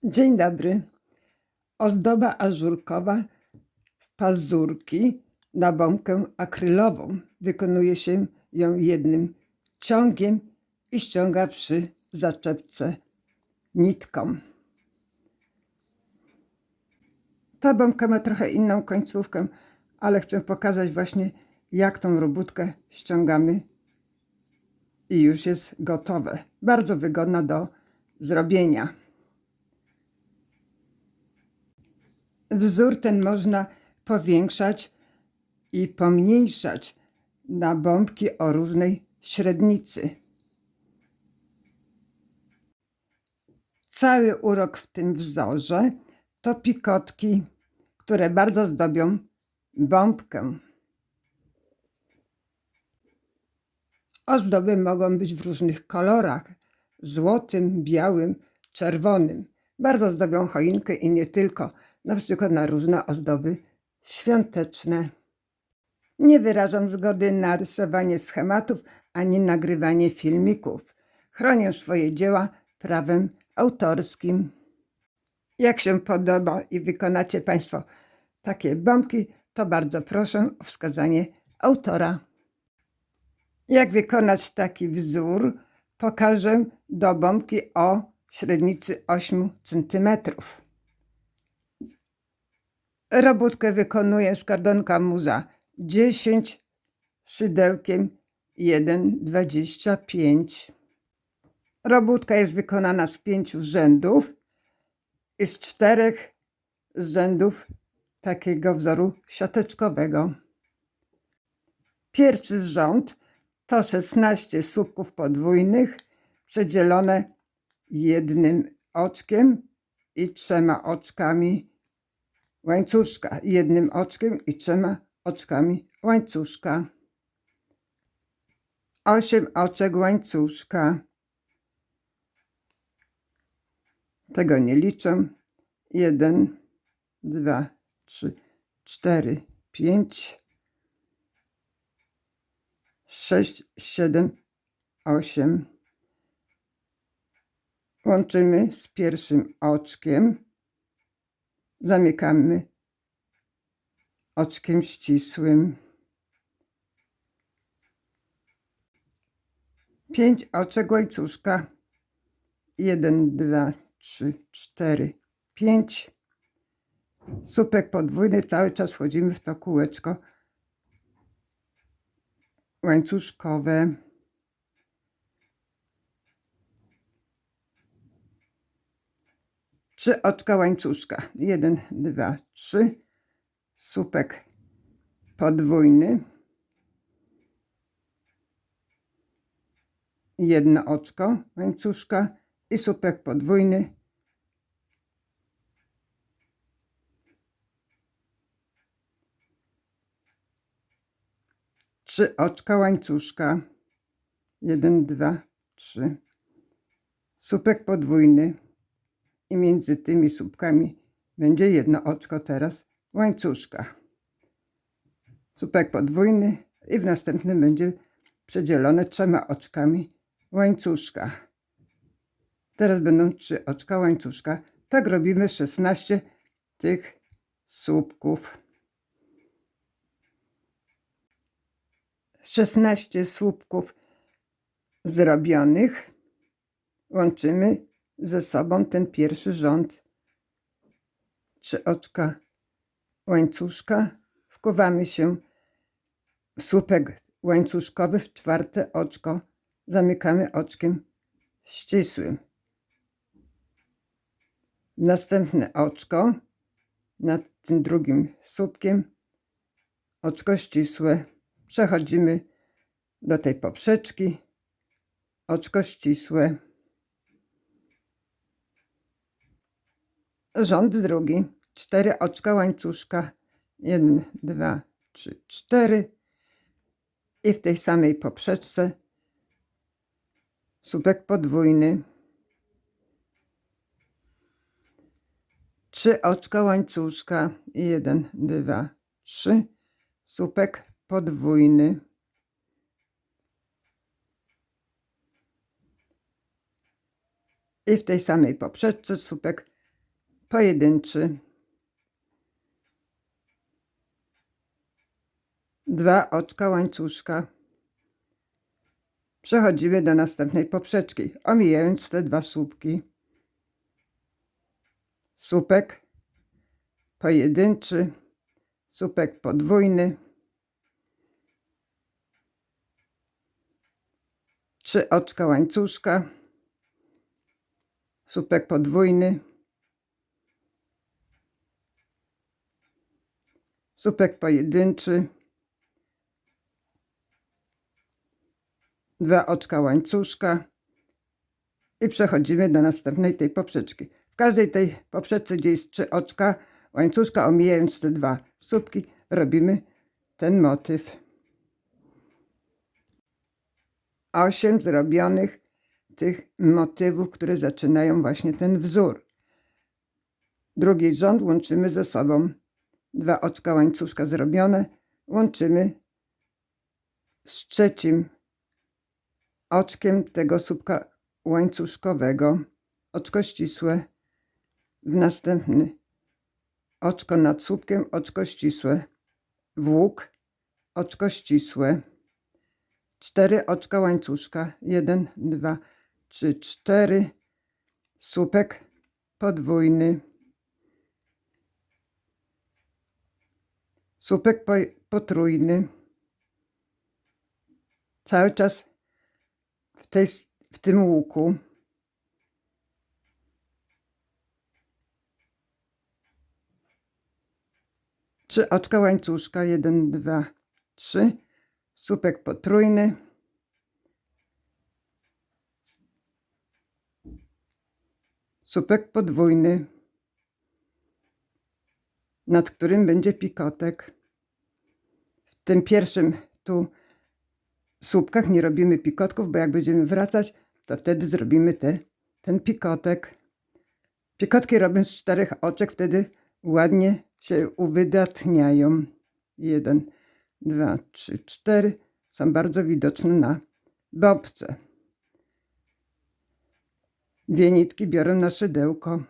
Dzień dobry. Ozdoba ażurkowa w pazurki na bombkę akrylową. Wykonuje się ją jednym ciągiem i ściąga przy zaczepce nitką. Ta bombka ma trochę inną końcówkę, ale chcę pokazać właśnie, jak tą robótkę ściągamy i już jest gotowe. Bardzo wygodna do zrobienia. Wzór ten można powiększać i pomniejszać na bombki o różnej średnicy. Cały urok w tym wzorze to pikotki, które bardzo zdobią bombkę. Ozdoby mogą być w różnych kolorach: złotym, białym, czerwonym. Bardzo zdobią choinkę i nie tylko, na przykład na różne ozdoby świąteczne. Nie wyrażam zgody na rysowanie schematów ani nagrywanie filmików. Chronię swoje dzieła prawem autorskim. Jak się podoba i wykonacie Państwo takie bombki, to bardzo proszę o wskazanie autora. Jak wykonać taki wzór, pokażę do bombki o średnicy 8 cm. Robótkę wykonuję z kardonka Muza 10 szydełkiem 1,25. Robótka jest wykonana z 5 rzędów i z 4 rzędów takiego wzoru siateczkowego. Pierwszy rząd to 16 słupków podwójnych przedzielone jednym oczkiem i 3 oczkami łańcuszka. Jednym oczkiem i 3 oczkami łańcuszka. 8 oczek łańcuszka. Tego nie liczę. 1, 2, 3, 4, 5, 6, 7, 8. Łączymy z pierwszym oczkiem. Zamykamy oczkiem ścisłym. 5 oczek łańcuszka. 1, 2, 3, 4, 5. Słupek podwójny, cały czas wchodzimy w to kółeczko łańcuszkowe. Trzy oczka łańcuszka. 1, 2, 3. Słupek podwójny. 1 oczko łańcuszka i słupek podwójny. Trzy oczka łańcuszka. 1, 2, 3. Słupek podwójny. I między tymi słupkami będzie 1 oczko teraz łańcuszka. Słupek podwójny i w następnym będzie przedzielone 3 oczkami łańcuszka. Teraz będą 3 oczka łańcuszka. Tak robimy 16 tych słupków. 16 słupków zrobionych. Łączymy ze sobą ten pierwszy rząd. 3 oczka łańcuszka. Wkuwamy się w słupek łańcuszkowy w 4 oczko. Zamykamy oczkiem ścisłym. Następne oczko nad tym drugim słupkiem. Oczko ścisłe. Przechodzimy do tej poprzeczki. Oczko ścisłe. Rząd drugi. 4 oczka łańcuszka. 1, 2, 3, 4. I w tej samej poprzeczce słupek podwójny. 3 oczka łańcuszka. 1, 2, 3. Słupek podwójny. I w tej samej poprzeczce słupek pojedynczy, 2 oczka łańcuszka. Przechodzimy do następnej poprzeczki, omijając te 2 słupki. Słupek pojedynczy, słupek podwójny, 3 oczka łańcuszka, słupek podwójny, słupek pojedynczy, 2 oczka łańcuszka i przechodzimy do następnej tej poprzeczki. W każdej tej poprzeczce, gdzie jest 3 oczka łańcuszka, omijając te 2 słupki, robimy ten motyw. 8 zrobionych tych motywów, które zaczynają właśnie ten wzór. Drugi rząd łączymy ze sobą. 2 oczka łańcuszka zrobione, łączymy z trzecim oczkiem tego słupka łańcuszkowego, oczko ścisłe, w następny oczko nad słupkiem, oczko ścisłe, w łuk, oczko ścisłe, 4 oczka łańcuszka, 1, 2, 3, 4, słupek podwójny, słupek potrójny, cały czas w tym łuku. Trzy oczka łańcuszka, 1, 2, 3, słupek potrójny, słupek podwójny, nad którym będzie pikotek. W tym pierwszym tu słupkach nie robimy pikotków, bo jak będziemy wracać, to wtedy zrobimy ten pikotek. Pikotki robię z 4 oczek, wtedy ładnie się uwydatniają. 1, 2, 3, 4 są bardzo widoczne na bobce. 2 nitki biorę na szydełko.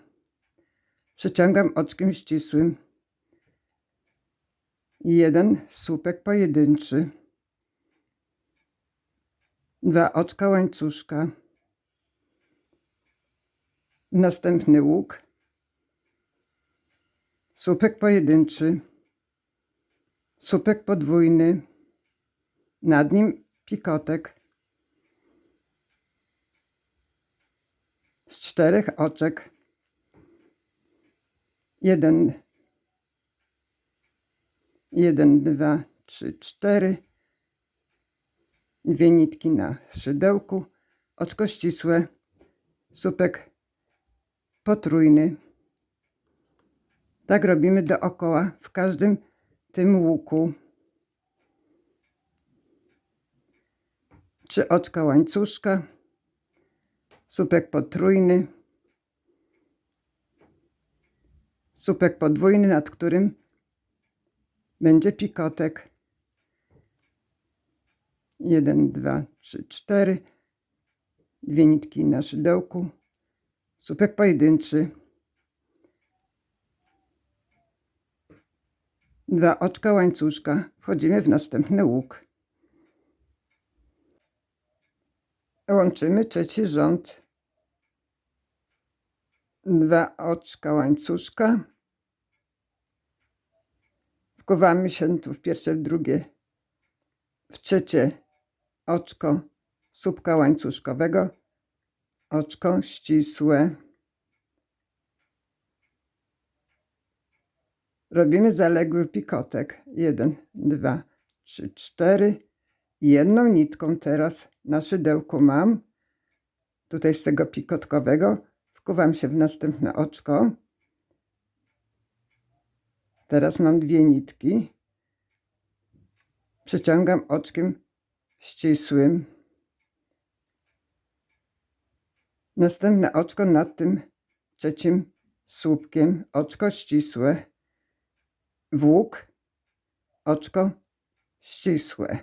Przeciągam oczkiem ścisłym. 1 słupek pojedynczy. 2 oczka łańcuszka. Następny łuk. Słupek pojedynczy. Słupek podwójny. Nad nim pikotek. Z 4 oczek. 1, 2, 3, 4. 2 nitki na szydełku. Oczko ścisłe. Słupek potrójny. Tak robimy dookoła w każdym tym łuku. 3 oczka łańcuszka, słupek potrójny, słupek podwójny, nad którym będzie pikotek. 1, 2, 3, 4. 2 nitki na szydełku, słupek pojedynczy, 2 oczka łańcuszka. Wchodzimy w następny łuk. Łączymy trzeci rząd. 2 oczka łańcuszka. Wkuwamy się tu w pierwsze, w drugie, w trzecie oczko słupka łańcuszkowego, oczko ścisłe. Robimy zaległy pikotek. 1, 2, 3, 4. Jedną nitką teraz na szydełku mam. Tutaj z tego pikotkowego wkuwam się w następne oczko. Teraz mam 2 nitki. Przeciągam oczkiem ścisłym. Następne oczko nad tym trzecim słupkiem. Oczko ścisłe. W łuk. Oczko ścisłe.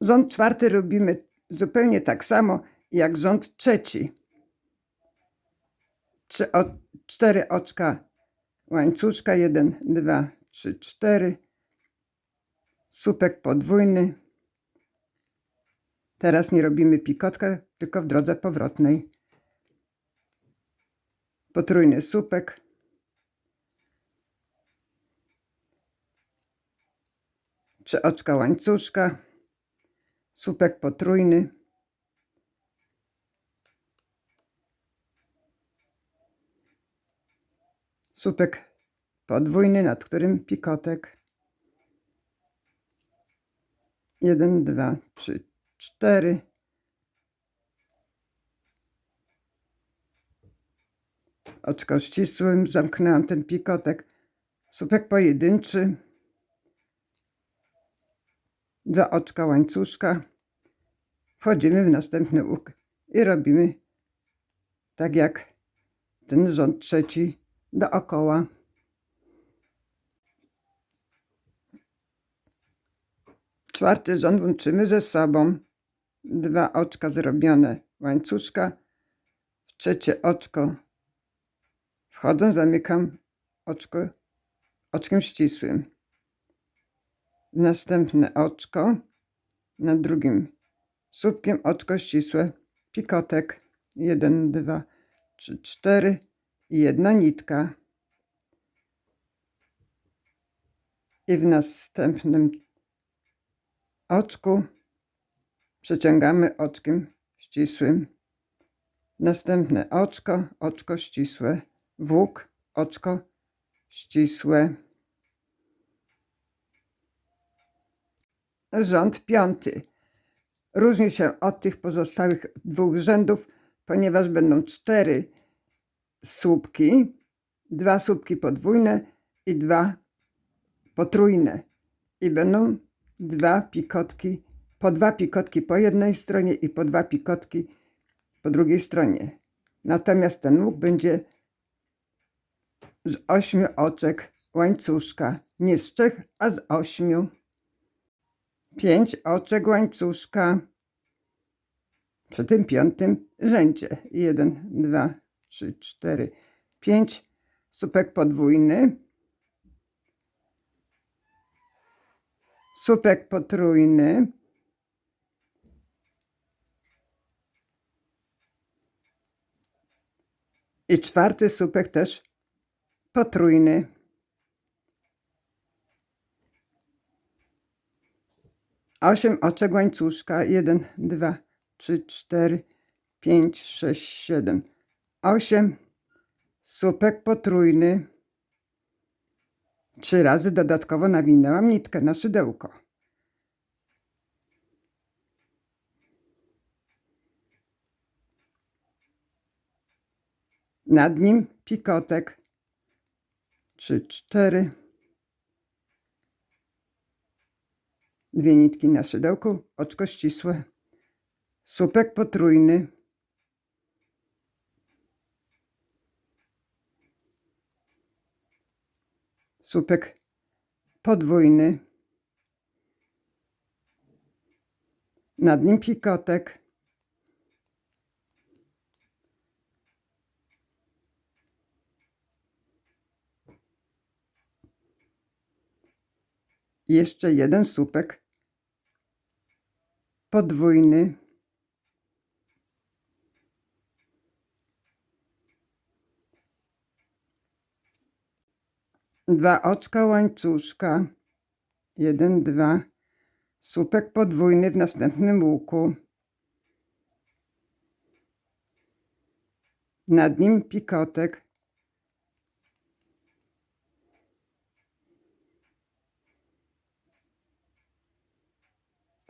Rząd czwarty robimy zupełnie tak samo jak rząd trzeci. 4 oczka łańcuszka, 1, 2, 3, 4. Słupek podwójny. Teraz nie robimy pikotka, tylko w drodze powrotnej. Potrójny słupek. Trzy oczka łańcuszka. Słupek potrójny. Słupek podwójny, nad którym pikotek. 1, 2, 3, 4. Oczko ścisłym, zamknęłam ten pikotek. Słupek pojedynczy. 2 oczka łańcuszka. Wchodzimy w następny łuk i robimy tak jak ten rząd trzeci dookoła. Czwarty rząd łączymy ze sobą. 2 oczka zrobione łańcuszka. W trzecie oczko wchodzę, zamykam oczko oczkiem ścisłym. Następne oczko, na drugim słupkiem oczko ścisłe, pikotek. 1, 2, 3, 4 i 1 nitka. I w następnym oczku przeciągamy oczkiem ścisłym. Następne oczko, oczko ścisłe, włók, oczko ścisłe. Rząd piąty różni się od tych pozostałych 2 rzędów, ponieważ będą 4 słupki, 2 słupki podwójne i 2 potrójne. I będą 2 pikotki, po 2 pikotki po jednej stronie i po 2 pikotki po drugiej stronie. Natomiast ten łuk będzie z 8 oczek łańcuszka. Nie z 3, a z 8. 5 oczek łańcuszka przy tym 5. rzędzie. 1, 2, 3, 4, 5. Słupek podwójny. Słupek potrójny. I 4. słupek też potrójny. Osiem oczek łańcuszka. 1, 2, 3, 4, 5, 6, 7, 8. Słupek potrójny. 3 razy dodatkowo nawinęłam nitkę na szydełko. Nad nim pikotek. 3, 4. 2 nitki na szydełku, oczko ścisłe. Słupek potrójny. Słupek podwójny. Nad nim pikotek. Jeszcze 1 słupek podwójny. Dwa oczka łańcuszka. 1, 2. Słupek podwójny w następnym łuku. Nad nim pikotek.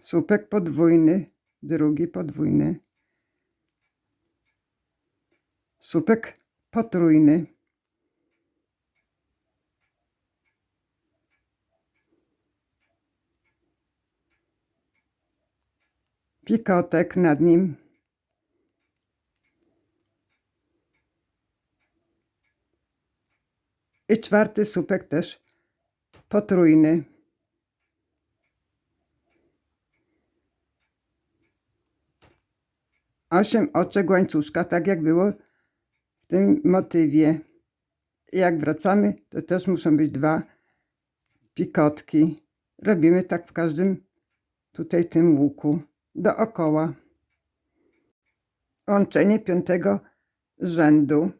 Słupek podwójny, drugi podwójny. Słupek potrójny. Pikotek nad nim. I 4. słupek też potrójny. 8 oczek łańcuszka, tak jak było w tym motywie. Jak wracamy, to też muszą być 2 pikotki. Robimy tak w każdym tutaj tym łuku dookoła. Łączenie 5 rzędu.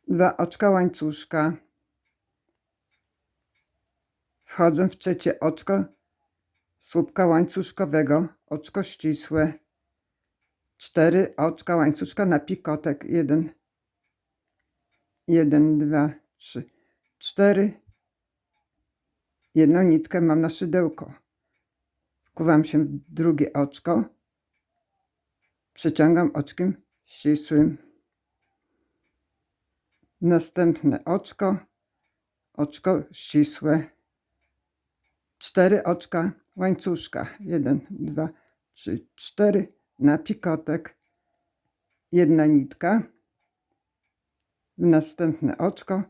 2 oczka łańcuszka. Wchodzę w 3 oczko słupka łańcuszkowego, oczko ścisłe. 4 oczka łańcuszka na pikotek. 1, 2, 3, 4. Jedną nitkę mam na szydełko. Wkuwam się w drugie oczko. Przeciągam oczkiem ścisłym. Następne oczko, oczko ścisłe. 4 oczka łańcuszka. 1, 2, 3, 4 na pikotek. 1 nitka. W następne oczko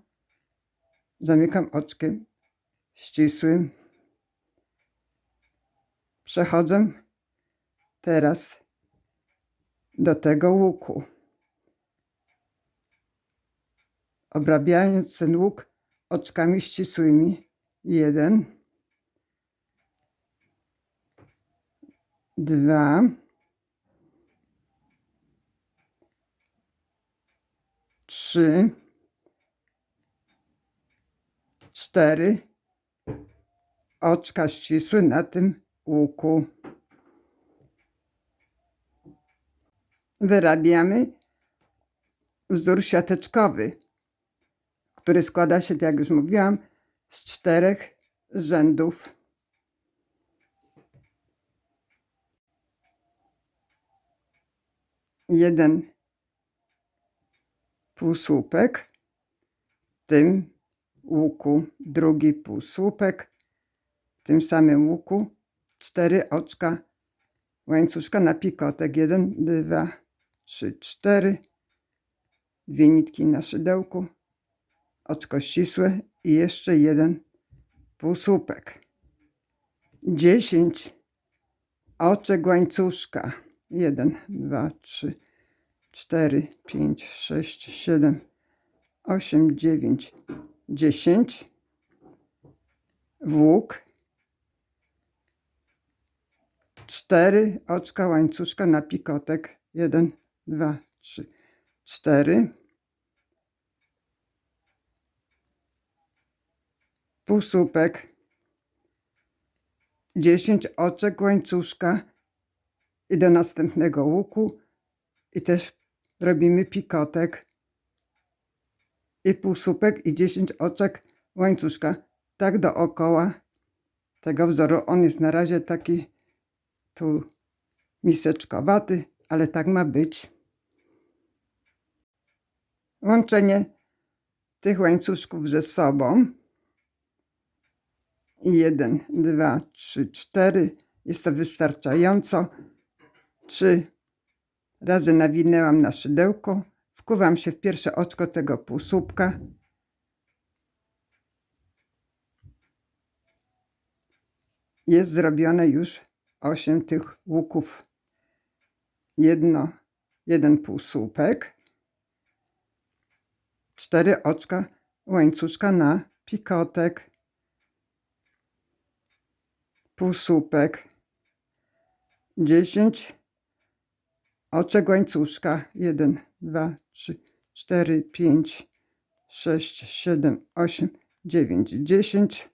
zamykam oczkiem ścisłym. Przechodzę teraz do tego łuku. Obrabiając ten łuk oczkami ścisłymi. 1, 2, 3, 4 oczka ścisłe na tym łuku. Wyrabiamy wzór siateczkowy, który składa się, jak już mówiłam, z 4 rzędów. Jeden półsłupek w tym łuku, drugi półsłupek w tym samym łuku, 4 oczka łańcuszka na pikotek. 1, 2, 3, 4. 2 nitki na szydełku, oczko ścisłe i jeszcze 1 półsłupek. 10 oczek łańcuszka. 1, 2, 3, 4, 5, 6, 7, 8, 9, 10 w łuk. 4 oczka łańcuszka na pikotek. 1, 2, 3, 4. Półsłupek. 10 oczek łańcuszka i do następnego łuku i też robimy pikotek i półsłupek i 10 oczek łańcuszka, tak dookoła tego wzoru. On jest na razie taki tu miseczkowaty, ale tak ma być. Łączenie tych łańcuszków ze sobą. 1, 2, 3, 4. Jest to wystarczająco. 3 razy nawinęłam na szydełko. Wkuwam się w pierwsze oczko tego półsłupka. Jest zrobione już 8 tych łuków. 1 półsłupek. 4 oczka łańcuszka na pikotek. Półsłupek. 10 oczek łańcuszka. 1, 2, 3, 4, 5, 6, 7, 8, 9, 10.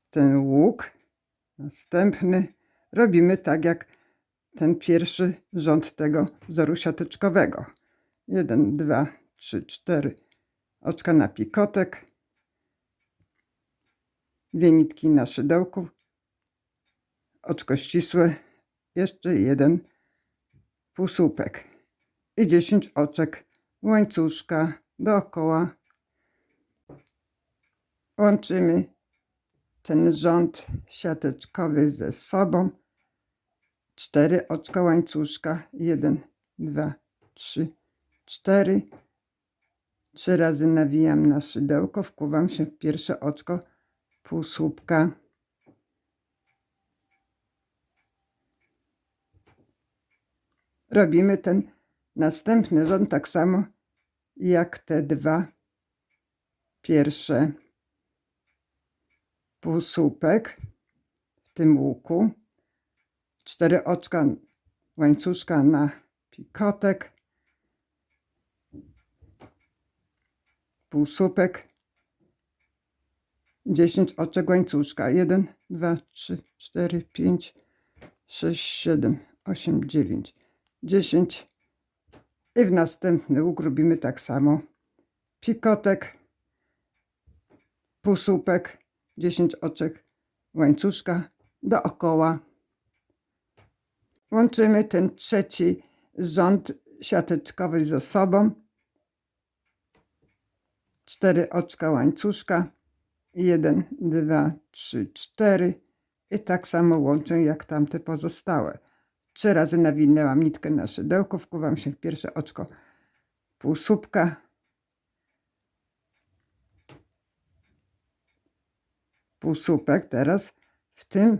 Ten łuk. Następny. Robimy tak jak ten pierwszy rząd tego wzoru siateczkowego. 1, 2, 3, 4 oczka na pikotek. 2 nitki na szydełku. Oczko ścisłe. Jeszcze 1 półsłupek. I 10 oczek łańcuszka dookoła. Łączymy ten rząd siateczkowy ze sobą. 4 oczka łańcuszka. 1, 2, 3, 4. 3 razy nawijam na szydełko. Wkuwam się w pierwsze oczko półsłupka. robimy ten następny rząd tak samo jak te dwa pierwsze. Półsłupek w tym łuku, 4 oczka łańcuszka na pikotek, półsłupek, 10 oczek łańcuszka, 1, 2, 3, 4, 5, 6, 7, 8, 9, 10 i w następny łuk robimy tak samo, pikotek, półsłupek, 10 oczek łańcuszka dookoła. Łączymy ten trzeci rząd siateczkowy ze sobą, 4 oczka łańcuszka, 1, 2, 3, 4 i tak samo łączę jak tamte pozostałe. 3 razy nawinęłam nitkę na szydełko, wkuwam się w pierwsze oczko półsłupka, półsłupek teraz w tym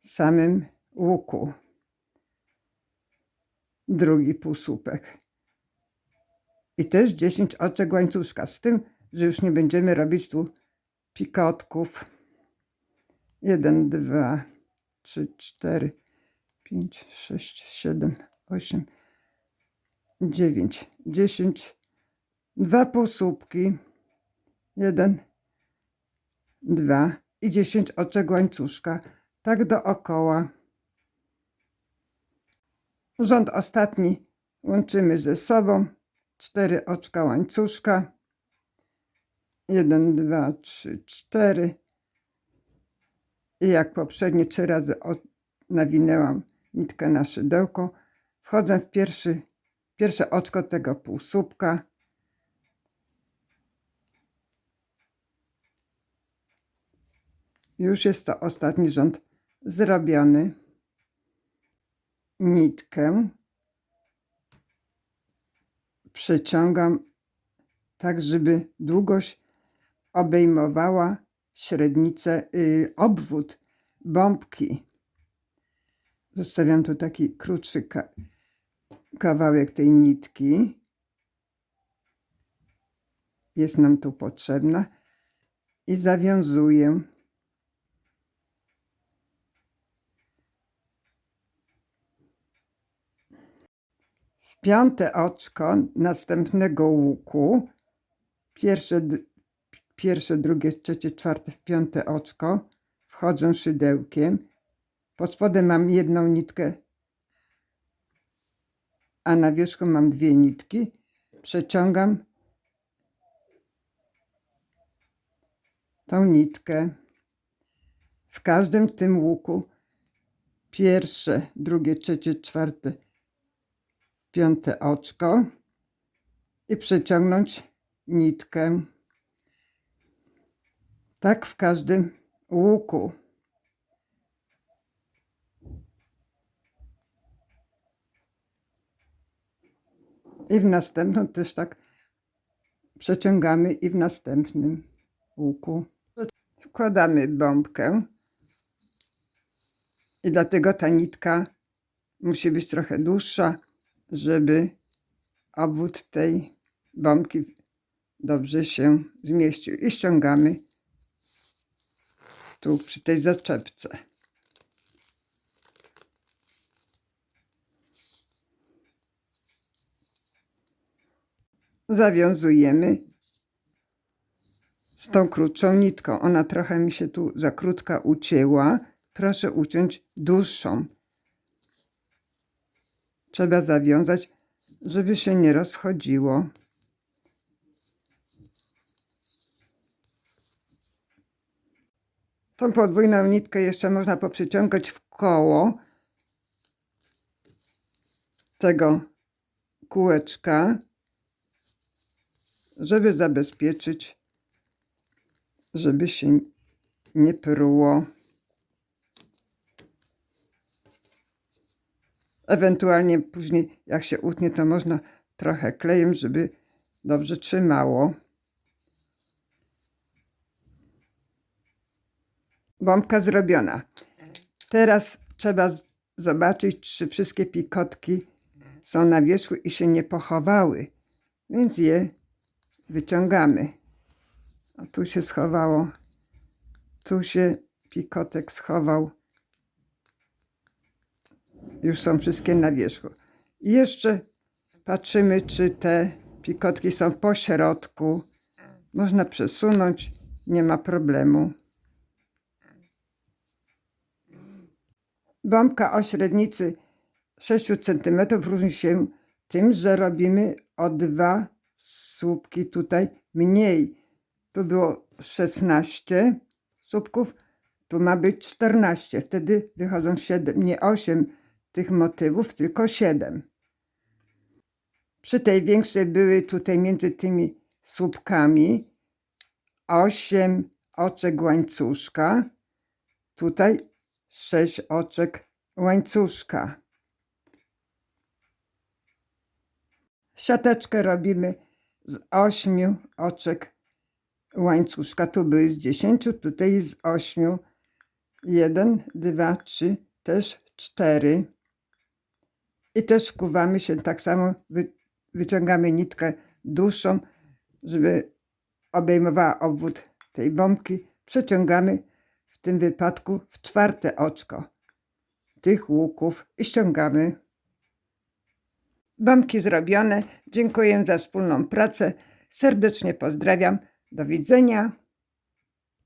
samym łuku, drugi półsłupek i też 10 oczek łańcuszka, z tym, że już nie będziemy robić tu pikotków. 1, 2, 3, 4, 5, 6, 7, 8, 9, 10, 2 półsłupki, 1, 2 i 10 oczek łańcuszka, tak dookoła. Rząd ostatni łączymy ze sobą, 4 oczka łańcuszka, 1, 2, 3, 4 i jak poprzednie 3 razy nawinęłam nitkę na szydełko, wchodzę w pierwsze oczko tego półsłupka, już jest to ostatni rząd zrobiony. Nitkę przeciągam tak, żeby długość obejmowała średnicę, obwód bombki. Zostawiam tu taki krótszy kawałek tej nitki. Jest nam tu potrzebna i zawiązuję. W 5. oczko następnego łuku, pierwsze, drugie, trzecie, czwarte, w 5. oczko wchodzę szydełkiem. Pod spodem mam jedną nitkę, a na wierzchu mam 2 nitki. Przeciągam tą nitkę. W każdym tym łuku, pierwsze, drugie, trzecie, czwarte, 5. oczko i przeciągnąć nitkę. Tak w każdym łuku. I w następnym też tak przeciągamy i w następnym łuku. Wkładamy bombkę i dlatego ta nitka musi być trochę dłuższa, żeby obwód tej bombki dobrze się zmieścił. I ściągamy tu przy tej zaczepce. Zawiązujemy z tą krótszą nitką. Ona trochę mi się tu za krótka ucięła. Proszę uciąć dłuższą. Trzeba zawiązać, żeby się nie rozchodziło. Tą podwójną nitkę jeszcze można poprzeciągać w koło tego kółeczka, żeby zabezpieczyć, żeby się nie pruło. Ewentualnie później, jak się utnie, to można trochę klejem, żeby dobrze trzymało. Bombka zrobiona. Teraz trzeba zobaczyć, czy wszystkie pikotki są na wierzchu i się nie pochowały. Więc je wyciągamy. O, tu się schowało. Tu się pikotek schował. Już są wszystkie na wierzchu. I jeszcze patrzymy, czy te pikotki są po środku. Można przesunąć, nie ma problemu. Bombka o średnicy 6 cm różni się tym, że robimy o 2 słupki tutaj mniej. Tu było 16 słupków, tu ma być 14. Wtedy wychodzą 7, nie 8 tych motywów, tylko 7. Przy tej większej były tutaj między tymi słupkami 8 oczek łańcuszka. Tutaj 6 oczek łańcuszka. Siateczkę robimy z 8 oczek łańcuszka. Tu były z 10, tutaj z 8. 1, 2, 3, też 4. I też wkuwamy się tak samo, wyciągamy nitkę dłuższą, żeby obejmowała obwód tej bombki. Przeciągamy w tym wypadku w 4. oczko tych łuków i ściągamy. Bombki zrobione. Dziękuję za wspólną pracę. Serdecznie pozdrawiam. Do widzenia.